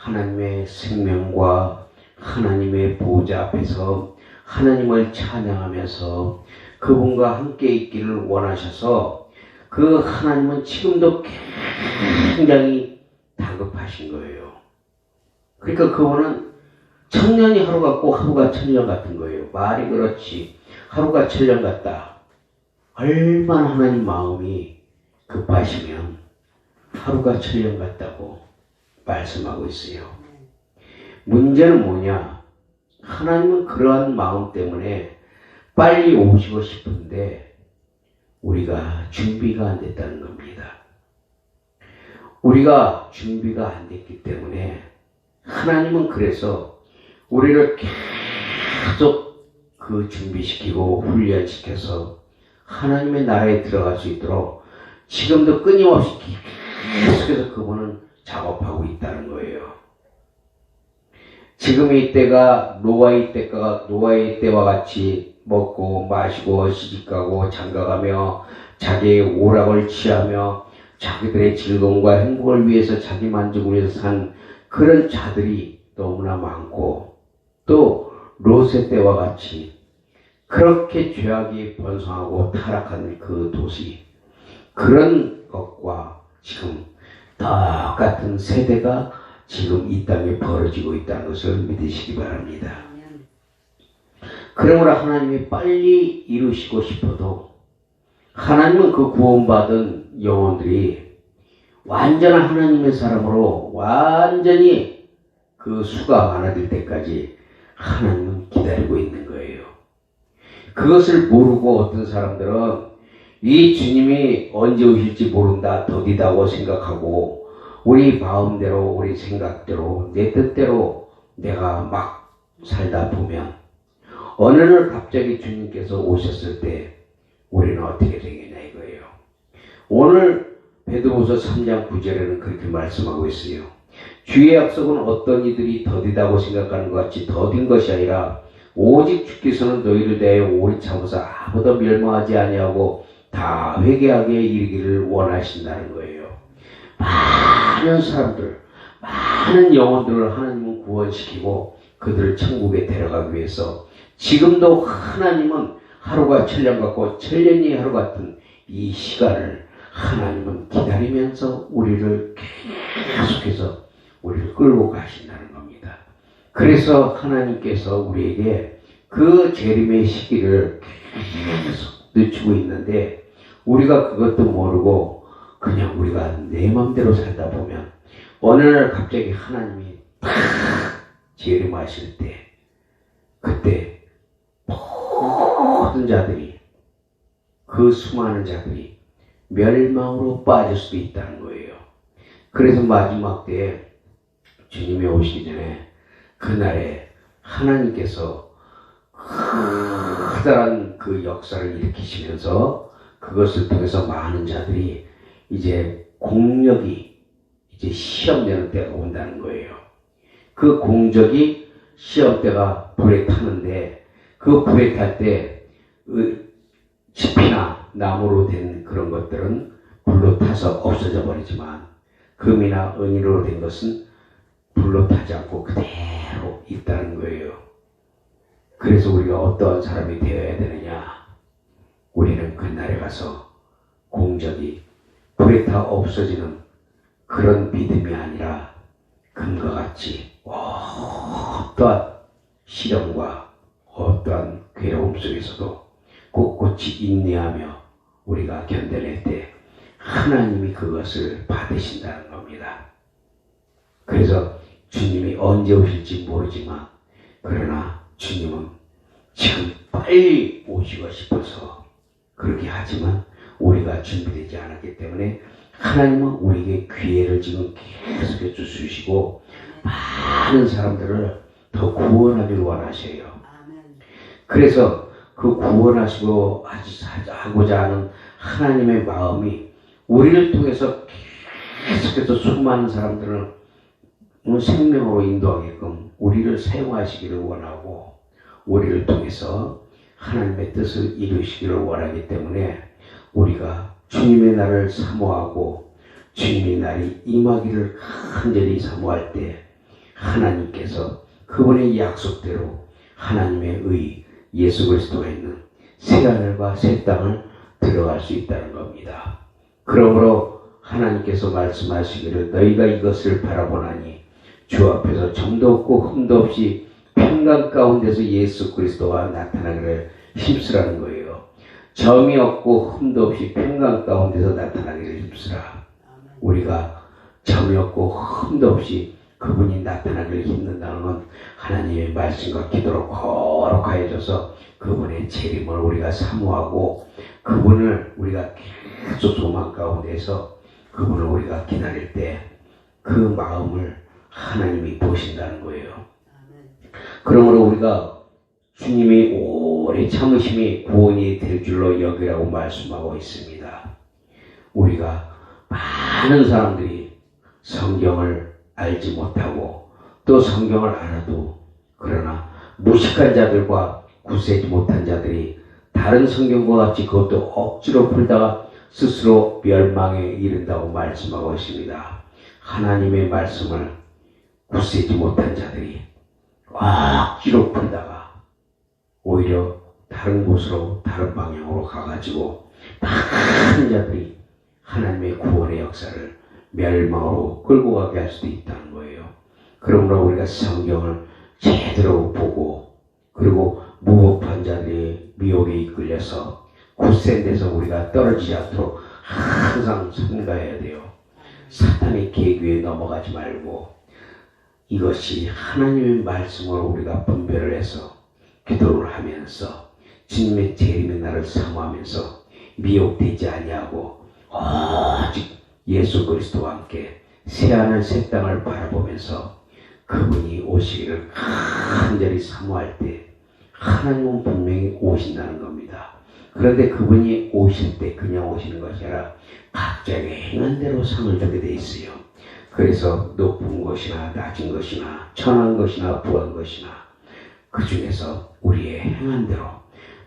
하나님의 생명과 하나님의 보좌 앞에서 하나님을 찬양하면서 그분과 함께 있기를 원하셔서 그 하나님은 지금도 굉장히 다급하신 거예요. 그러니까 그분은 천년이 하루 같고 하루가 천년 같은 거예요. 말이 그렇지. 하루가 천년 같다. 얼마나 하나님 마음이 급하시면 하루가 천년 같다고 말씀하고 있어요. 문제는 뭐냐? 하나님은 그러한 마음 때문에 빨리 오시고 싶은데 우리가 준비가 안 됐다는 겁니다. 우리가 준비가 안 됐기 때문에 하나님은 그래서 우리를 계속 그 준비시키고 훈련시켜서 하나님의 나라에 들어갈 수 있도록 지금도 끊임없이 계속해서 그분은 작업하고 있다는 거예요. 지금 이 때가 노아의 때와 같이 먹고 마시고 시집가고 장가가며 자기의 오락을 취하며 자기들의 즐거움과 행복을 위해서 자기 만족을 위해서 산 그런 자들이 너무나 많고 또 롯의 때와 같이 그렇게 죄악이 번성하고 타락한 그 도시 그런 것과 지금 똑같은 세대가 지금 이 땅에 벌어지고 있다는 것을 믿으시기 바랍니다. 그러므로 하나님이 빨리 이루시고 싶어도 하나님은 그 구원받은 영혼들이 완전한 하나님의 사람으로 완전히 그 수가 많아질 때까지 하나님은 기다리고 있는 거예요. 그것을 모르고 어떤 사람들은 이 주님이 언제 오실지 모른다, 더디다고 생각하고 우리 마음대로, 우리 생각대로, 내 뜻대로 내가 막 살다 보면 어느 날 갑자기 주님께서 오셨을 때 우리는 어떻게 되겠냐 이거예요. 오늘 베드로후서 3장 9절에는 그렇게 말씀하고 있어요. 주의 약속은 어떤 이들이 더디다고 생각하는 것 같이 더딘 것이 아니라 오직 주께서는 너희를 대하여 오래 참으사 아무도 멸망하지 아니하고 다 회개하게 이르기를 원하신다는 거예요. 많은 사람들, 많은 영혼들을 하나님은 구원시키고 그들을 천국에 데려가기 위해서 지금도 하나님은 하루가 천년 같고 천년이 하루 같은 이 시간을 하나님은 기다리면서 우리를 계속해서 우리를 끌고 가신다는 겁니다. 그래서 하나님께서 우리에게 그 재림의 시기를 계속 늦추고 있는데 우리가 그것도 모르고 그냥 우리가 내 맘대로 살다 보면 어느 날 갑자기 하나님이 탁 재림하실 때 그때 모든 자들이 그 수많은 자들이 멸망으로 빠질 수도 있다는 거예요. 그래서 마지막 때에 주님이 오시기 전에 그날에 하나님께서 커다란 그 역사를 일으키시면서 그것을 통해서 많은 자들이 이제 공력이 이제 시험되는 때가 온다는 거예요. 그 공적이 시험대가 불에 타는데 그 불에 탈 때 짚이나 나무로 된 그런 것들은 불로 타서 없어져 버리지만 금이나 은으로 된 것은 불로 타지 않고 그대로 있다는 거예요. 그래서 우리가 어떠한 사람이 되어야 되느냐? 우리는 그날에 가서 공적이 불에 타 없어지는 그런 믿음이 아니라 금과 같이 어떠한 시련과 어떠한 괴로움 속에서도 꿋꿋이 인내하며 우리가 견뎌낼 때 하나님이 그것을 받으신다는 겁니다. 그래서 주님이 언제 오실지 모르지만 그러나 주님은 지금 빨리 오시고 싶어서 그렇게 하지만 우리가 준비되지 않았기 때문에 하나님은 우리에게 기회를 지금 계속해 주시고 많은 사람들을 더 구원하기를 원하셔요. 그래서 그 구원하시고 하고자 하는 하나님의 마음이 우리를 통해서 계속해서 수많은 사람들을 생명으로 인도하게끔 우리를 사용하시기를 원하고 우리를 통해서 하나님의 뜻을 이루시기를 원하기 때문에 우리가 주님의 날을 사모하고 주님의 날이 임하기를 간절히 사모할 때 하나님께서 그분의 약속대로 하나님의 의 예수 그리스도가 있는 새하늘과 새 땅을 들어갈 수 있다는 겁니다. 그러므로 하나님께서 말씀하시기를 너희가 이것을 바라보나니 주 앞에서 점도 없고 흠도 없이 평강 가운데서 예수 그리스도가 나타나기를 힘쓰라는 거예요. 점이 없고 흠도 없이 평강 가운데서 나타나기를 힘쓰라. 우리가 점이 없고 흠도 없이 그분이 나타나기를 힘든다는 건 하나님의 말씀과 기도로 거룩하여져서 그분의 재림을 우리가 사모하고 그분을 우리가 계속 소망 가운데서 그분을 우리가 기다릴 때 그 마음을 하나님이 보신다는 거예요. 그러므로 우리가 주님이 오래 참으심이 구원이 될 줄로 여기라고 말씀하고 있습니다. 우리가 많은 사람들이 성경을 알지 못하고 또 성경을 알아도 그러나 무식한 자들과 굳세지 못한 자들이 다른 성경과 같이 그것도 억지로 풀다가 스스로 멸망에 이른다고 말씀하고 있습니다. 하나님의 말씀을 굳세지 못한 자들이 억지로 풀다가 오히려 다른 곳으로 다른 방향으로 가가지고 많은 자들이 하나님의 구원의 역사를 멸망으로 끌고 가게 할 수도 있다는 거예요. 그러므로 우리가 성경을 제대로 보고 그리고 무법한 자들의 미혹에 이끌려서 굳센 데서 우리가 떨어지지 않도록 항상 삼가해야 돼요. 사탄의 계교에 넘어가지 말고 이것이 하나님의 말씀으로 우리가 분별을 해서 기도를 하면서 주님의 재림의 날을 사모하면서 미혹되지 아니하고 오직 예수 그리스도와 함께 새하늘 새 땅을 바라보면서 그분이 오시기를 간절히 사모할 때 하나님은 분명히 오신다는 겁니다. 그런데 그분이 오실 때 그냥 오시는 것이 아니라 각자의 행한 대로 상을 주게 돼 있어요. 그래서 높은 것이나 낮은 것이나 천한 것이나 부한 것이나 그 중에서 우리의 행한 대로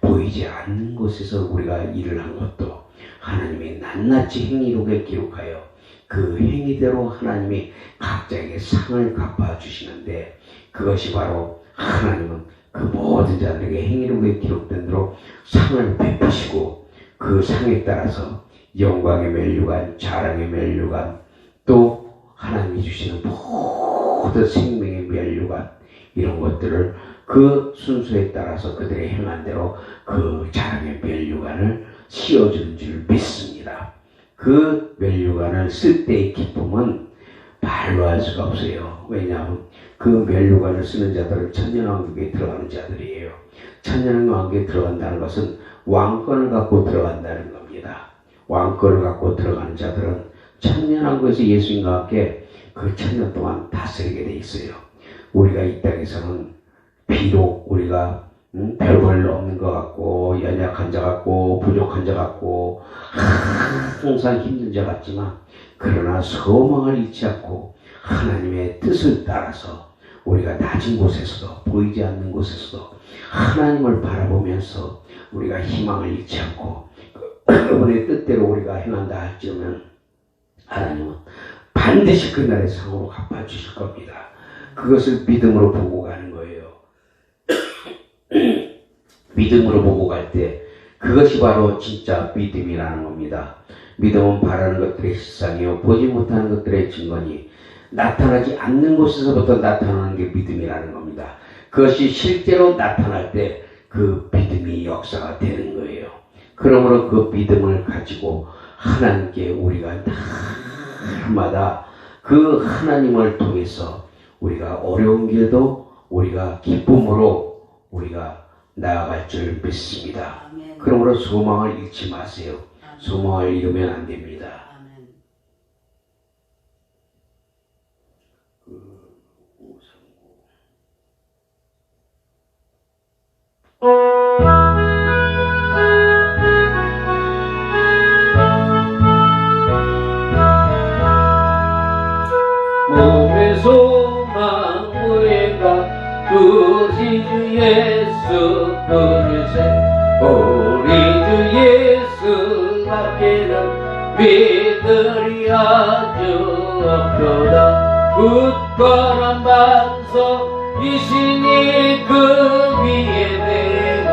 보이지 않는 곳에서 우리가 일을 한 것도 하나님이 낱낱이 행위록에 기록하여 그 행위대로 하나님이 각자에게 상을 갚아주시는데 그것이 바로 하나님은 그 모든 자들에게 행위록에 기록된 대로 상을 베푸시고 그 상에 따라서 영광의 면류관, 자랑의 면류관, 또 하나님이 주시는 모든 생명의 면류관 이런 것들을 그 순서에 따라서 그들의 행한 대로 그 자랑의 면류관을 씌워주는 줄 믿습니다. 그 면류관을 쓸 때의 기쁨은 말로 할 수가 없어요. 왜냐하면 그 면류관을 쓰는 자들은 천년왕국에 들어가는 자들이에요. 천년왕국에 들어간다는 것은 왕권을 갖고 들어간다는 겁니다. 왕권을 갖고 들어가는 자들은 천년왕국에서 예수님과 함께 그 천년 동안 다스리게 돼 있어요. 우리가 이 땅에서는 비록 우리가 별볼 없는 것 같고 연약한 자 같고 부족한 자 같고 항상 힘든 자 같지만 그러나 소망을 잃지 않고 하나님의 뜻을 따라서 우리가 낮은 곳에서도 보이지 않는 곳에서도 하나님을 바라보면서 우리가 희망을 잃지 않고 그분의 뜻대로 우리가 행한다 할지면 하나님은 반드시 그날의 상으로 갚아주실 겁니다. 그것을 믿음으로 보고 가는 거예요. 믿음으로 보고 갈 때 그것이 바로 진짜 믿음이라는 겁니다. 믿음은 바라는 것들의 실상이요 보지 못하는 것들의 증거니 나타나지 않는 곳에서부터 나타나는 게 믿음이라는 겁니다. 그것이 실제로 나타날 때 그 믿음이 역사가 되는 거예요. 그러므로 그 믿음을 가지고 하나님께 우리가 날마다 그 하나님을 통해서 우리가 어려운 길도 우리가 기쁨으로 우리가 나아갈 줄 믿습니다. 아멘. 그러므로 소망을 잃지 마세요. 아멘. 소망을 잃으면 안 됩니다. 아멘. 몸의 소망 무예가 우리 주 예수 그리세 우리 주 예수 앞에는 믿으리 아주 없도다 굳건한 반석이시니 그 위에 내가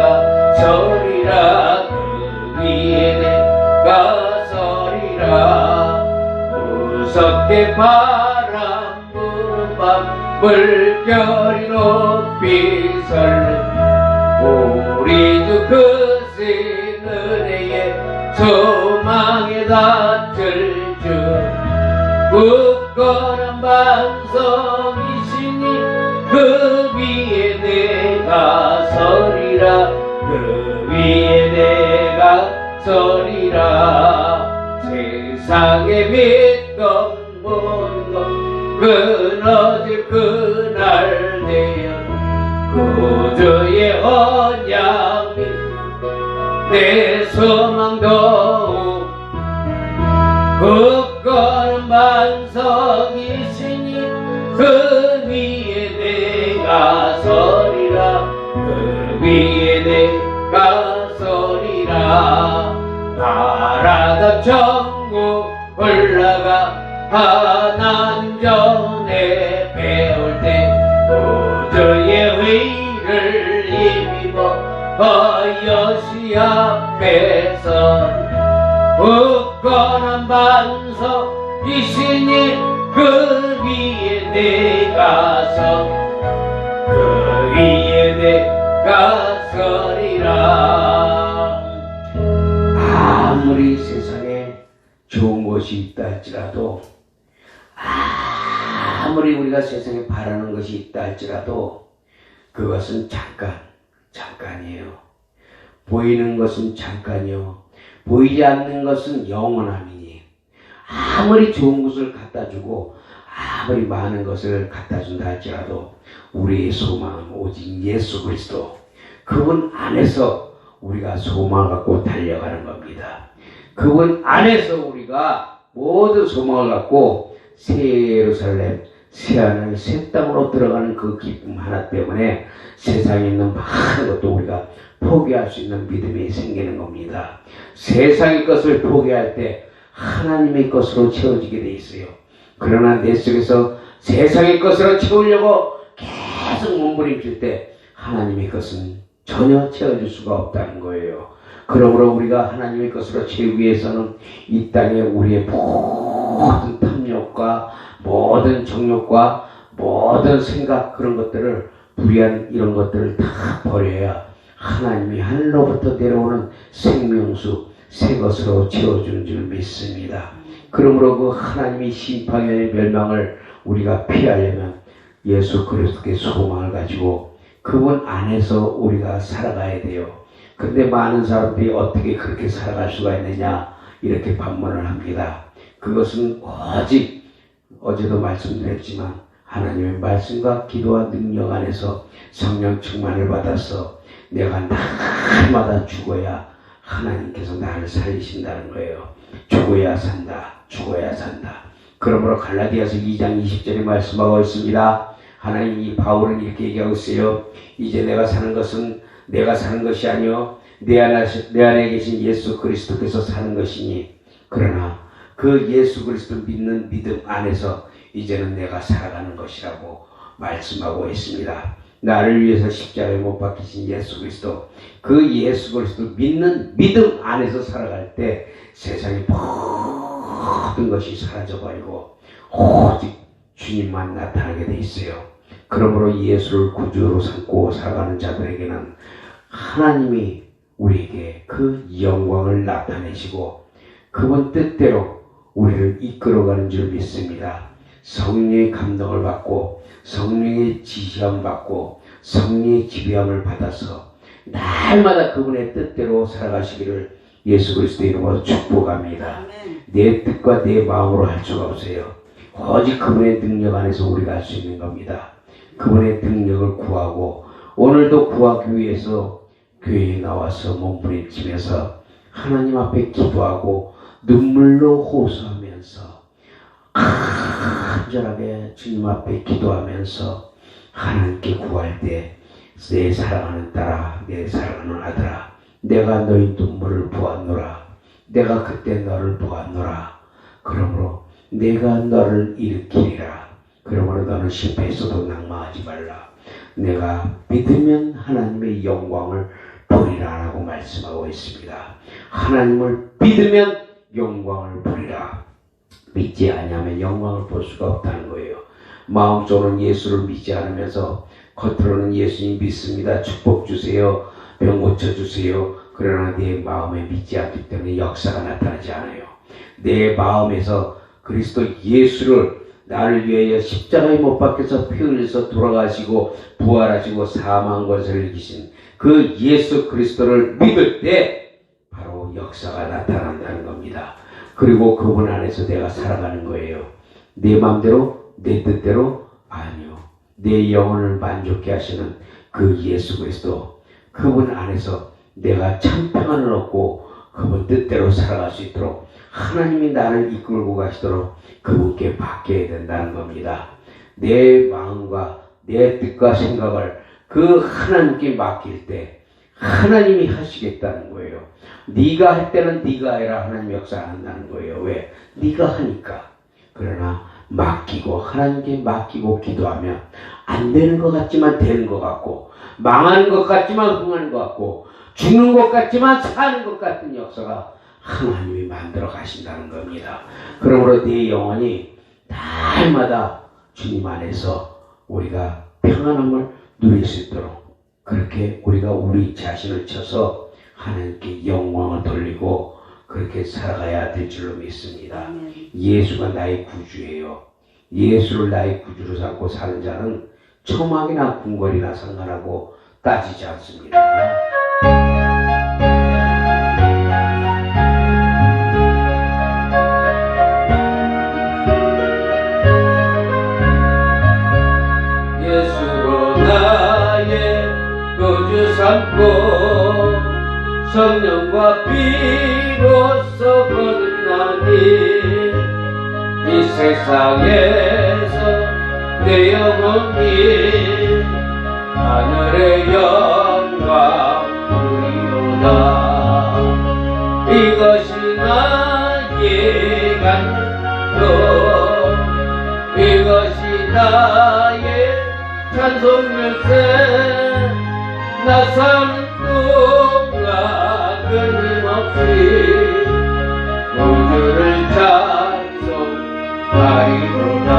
서리라. 그 위에 내가 서리라. 무섭게 바람 부는 밤 물결이 높이 설레 우리 주 크신 은혜에 소망에 닿을 주. 굳건한 반석이시니 그 위에 내가 서리라. 그 위에 내가 서리라. 세상의 믿건 뭔건 끊어질 그날 되어 구주의 언약 내 소망도 굳건한 반석이시니 그 위에 내가 서리라. 그 위에 내가 서리라. 바라다 천국 올라가 하나님 전에 배울 때 구주의 의를 힘입어 여시 앞에서 굳건한 반석이시니 그 위에 내가 그 위에 내가 서리라. 아무리 세상에 좋은 것이 있다 할지라도, 아무리 우리가 세상에 바라는 것이 있다 할지라도 그것은 잠깐이에요. 보이는 것은 잠깐이요, 보이지 않는 것은 영원함이니 아무리 좋은 것을 갖다 주고 아무리 많은 것을 갖다 준다 할지라도 우리의 소망은 오직 예수 그리스도, 그분 안에서 우리가 소망을 갖고 달려가는 겁니다. 그분 안에서 우리가 모든 소망을 갖고 새 예루살렘, 새 하늘, 새 땅으로 들어가는 그 기쁨 하나 때문에 세상에 있는 많은 것도 우리가 포기할 수 있는 믿음이 생기는 겁니다. 세상의 것을 포기할 때 하나님의 것으로 채워지게 돼 있어요. 그러나 내 속에서 세상의 것으로 채우려고 계속 몸부림칠 때 하나님의 것은 전혀 채워줄 수가 없다는 거예요. 그러므로 우리가 하나님의 것으로 채우기 위해서는 이 땅에 우리의 모든 탐욕과 모든 정욕과 모든 생각, 그런 것들을, 불의한 이런 것들을 다 버려야 하나님이 하늘로부터 내려오는 생명수, 새 것으로 채워주는 줄 믿습니다. 그러므로 그 하나님이 심판의 멸망을 우리가 피하려면 예수 그리스도의 소망을 가지고 그분 안에서 우리가 살아가야 돼요. 근데 많은 사람들이 어떻게 그렇게 살아갈 수가 있느냐, 이렇게 반문을 합니다. 그것은 오직 어제도 말씀드렸지만 하나님의 말씀과 기도와 능력 안에서 성령 충만을 받아서 내가 날마다 죽어야 하나님께서 나를 살리신다는 거예요. 죽어야 산다, 죽어야 산다. 그러므로 갈라디아서 2장 20절에 말씀하고 있습니다. 하나님, 이 바울은 이렇게 얘기하고 있어요. 이제 내가 사는 것은 내가 사는 것이 아니요 내 안에 계신 예수 그리스도께서 사는 것이니, 그러나 그 예수 그리스도 믿는 믿음 안에서 이제는 내가 살아가는 것이라고 말씀하고 있습니다. 나를 위해서 십자가에 못 박히신 예수 그리스도, 그 예수 그리스도 믿는 믿음 안에서 살아갈 때 세상의 모든 것이 사라져버리고 오직 주님만 나타나게 돼 있어요. 그러므로 예수를 구주로 삼고 살아가는 자들에게는 하나님이 우리에게 그 영광을 나타내시고 그분 뜻대로 우리를 이끌어가는 줄 믿습니다. 성령의 감동을 받고 성령의 지시함을 받고 성령의 지배함을 받아서 날마다 그분의 뜻대로 살아가시기를 예수 그리스도의 이름으로 축복합니다. 내 뜻과 내 마음으로 할 수가 없어요. 오직 그분의 능력 안에서 우리가 할 수 있는 겁니다. 그분의 능력을 구하고, 오늘도 구하기 위해서 교회에 나와서 몸부림치면서 하나님 앞에 기도하고 눈물로 호소하면서 간절하게 주님 앞에 기도하면서 하나님께 구할 때, 내 사랑하는 딸아, 내 사랑하는 아들아, 내가 너희 눈물을 보았노라. 내가 그때 너를 보았노라. 그러므로 내가 너를 일으키리라. 그러므로 너는 실패했어도 낙망하지 말라. 내가 믿으면 하나님의 영광을 보리라라고 말씀하고 있습니다. 하나님을 믿으면 영광을 보리라. 믿지 아니하면 영광을 볼 수가 없다는 거예요. 마음속으로는 예수를 믿지 않으면서 겉으로는 예수님 믿습니다. 축복 주세요. 병 고쳐주세요. 그러나 내 마음에 믿지 않기 때문에 역사가 나타나지 않아요. 내 마음에서 그리스도 예수를 나를 위하여 십자가에 못 박혀서 피 흘려서 돌아가시고 부활하시고 사망한 것을 이기신 그 예수 그리스도를 믿을 때 바로 역사가 나타난다는 겁니다. 그리고 그분 안에서 내가 살아가는 거예요. 내 마음대로 내 뜻대로 아니요. 내 영혼을 만족케 하시는 그 예수 그리스도 그분 안에서 내가 참 평안을 얻고 그분 뜻대로 살아갈 수 있도록 하나님이 나를 이끌고 가시도록 그분께 맡겨야 된다는 겁니다. 내 마음과 내 뜻과 생각을 그 하나님께 맡길 때 하나님이 하시겠다는 거예요. 네가 할 때는 네가 해라. 하나님 역사 안 한다는 거예요. 왜? 네가 하니까. 그러나 맡기고 하나님께 맡기고 기도하면 안 되는 것 같지만 되는 것 같고 망하는 것 같지만 흥하는 것 같고 죽는 것 같지만 사는 것 같은 역사가 하나님이 만들어 가신다는 겁니다. 그러므로 내 영혼이 날마다 주님 안에서 우리가 평안함을 누릴 수 있도록 그렇게 우리가 우리 자신을 쳐서 하나님께 영광을 돌리고 그렇게 살아가야 될 줄로 믿습니다. 예수가 나의 구주예요. 예수를 나의 구주로 삼고 사는 자는 초막이나 궁궐이나 상관하고 따지지 않습니다. 예수로 나의 구주 삼고 성령과 피로써 거듭나니 이 세상에서 내 영혼이 하늘의 영광 누리로다. 이것이 나의 간도 이것이 나의 찬송일세. 나 사는 동안 끊임없이 우주를 찬송하리로다.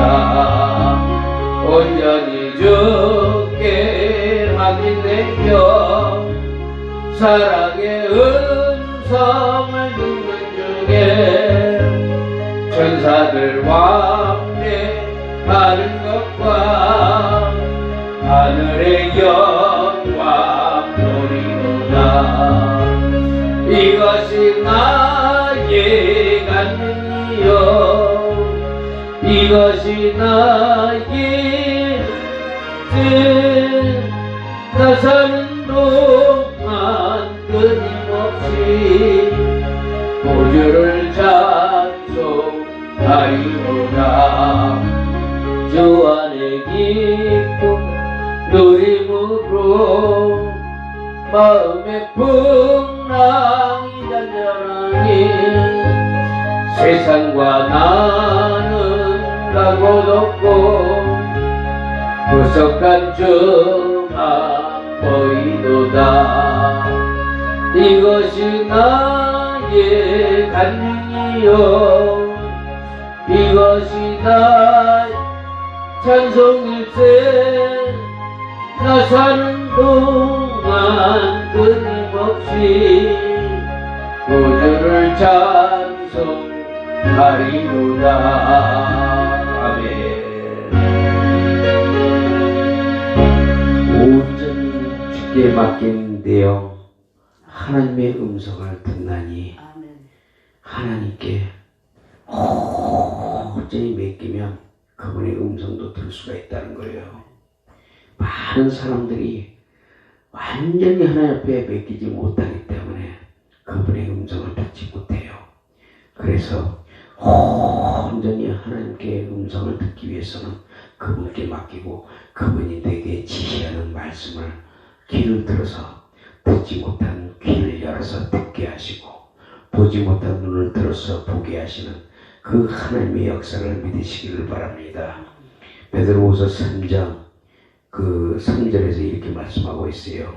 온전히 주께 맡긴 내 영 사랑의 음성을 듣는 중에 천사들과 함께 하는 것과 하늘의 영광 보리로다. 이것이 나의 간증이요 이것이 나의 뜻. 나 사는 동안 끊임없이 우주를 찬송하리로다. 주 안에 기쁨 누림으로 마음의 풍랑이 잔잔하니 세상과 나는 가고 덥고 구석한 주만 보이도다. 이것이 나의 간증이요 이것이 나의 찬송일세. 나 사는 동안 끊임없이 우주를 찬송하리로다. 아멘. 온전히 주께 맡긴 내용 하나님의 음성을 듣나니 하나님께 온전히 맡기면 그분의 음성도 들을 수가 있다는 거예요. 많은 사람들이 완전히 하나님 앞에 맡기지 못하기 때문에 그분의 음성을 듣지 못해요. 그래서 온전히 하나님께 음성을 듣기 위해서는 그분께 맡기고 그분이 내게 지시하는 말씀을 귀를 들어서 듣지 못한 귀를 열어서 듣게 하시고 보지 못한 눈을 들어서 보게 하시는 그 하나님의 역사를 믿으시기를 바랍니다. 베드로후서 3장 그 3절에서 이렇게 말씀하고 있어요.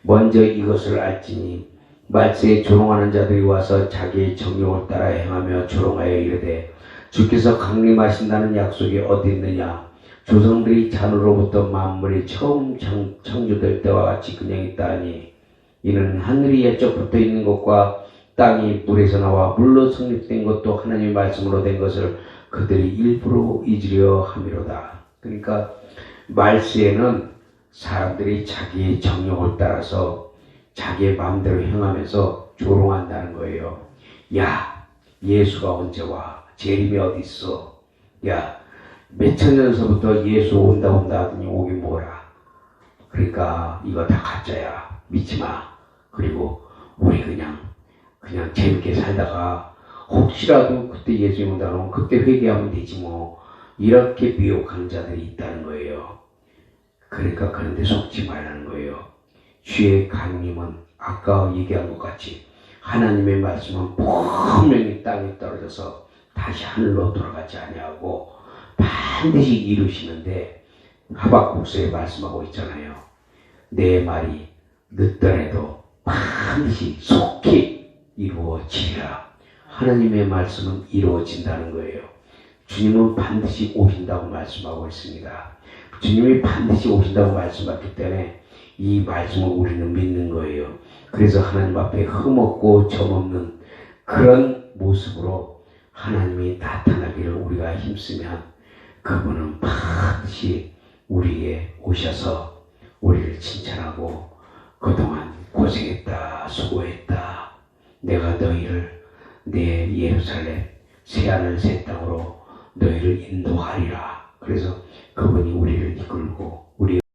먼저 이것을 알지니 말세에 조롱하는 자들이 와서 자기의 정욕을 따라 행하며 조롱하여 이르되 주께서 강림하신다는 약속이 어디 있느냐. 조상들이 잔으로부터 만물이 처음 창조될 때와 같이 그냥 있다하니 이는 하늘이 옛적 붙어 있는 것과 땅이 물에서 나와 물로 성립된 것도 하나님의 말씀으로 된 것을 그들이 일부러 잊으려 함이로다. 그러니까 말세에는 사람들이 자기의 정욕을 따라서 자기의 마음대로 행하면서 조롱한다는 거예요. 야, 예수가 언제 와? 재림이 어디 있어? 야, 몇천 년서부터 예수 온다 하더니 오긴 뭐라. 그러니까 이거 다 가짜야. 믿지 마. 그리고 우리 그냥 재밌게 살다가 혹시라도 그때 예수님 온다 그러면 그때 회개하면 되지 뭐. 이렇게 미혹하는 자들이 있다는 거예요. 그러니까 그런데 속지 말라는 거예요. 주의 강림은 아까 얘기한 것 같이 하나님의 말씀은 분명히 땅에 떨어져서 다시 하늘로 돌아가지 아니하고 반드시 이루시는데 하박국서에 말씀하고 있잖아요. 내 말이 늦더라도 반드시 속히 이루어지리라. 하나님의 말씀은 이루어진다는 거예요. 주님은 반드시 오신다고 말씀하고 있습니다. 주님이 반드시 오신다고 말씀하기 때문에 이 말씀을 우리는 믿는 거예요. 그래서 하나님 앞에 흠없고 점없는 그런 모습으로 하나님이 나타나기를 우리가 힘쓰면 그분은 반드시 우리에게 오셔서 우리를 칭찬하고 그동안 고생했다, 수고했다. 내가 너희를 내 예루살렘 새하늘 새 땅으로 너희를 인도하리라. 그래서 그분이 우리를 이끌고